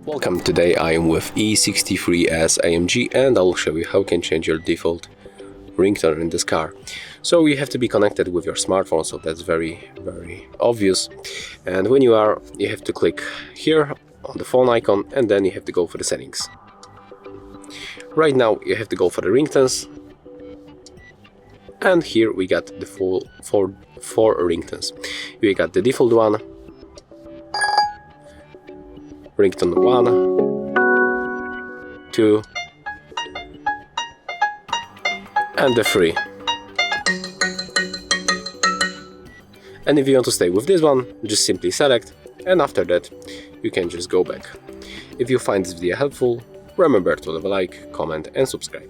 Welcome, today I am with E63S AMG and I'll show you how you can change your default ringtone in this car. So you have to be connected with your smartphone, so that's very obvious. And when you are, you have to click here on the phone icon and then you have to go for the settings. Right now you have to go for the ringtones, and here we got the full four ringtones. We got the default one, ringtone 1, 2 and the 3. And if you want to stay with this one, just simply select, and after that you can just go back. If you find this video helpful, remember to leave a like, comment and subscribe.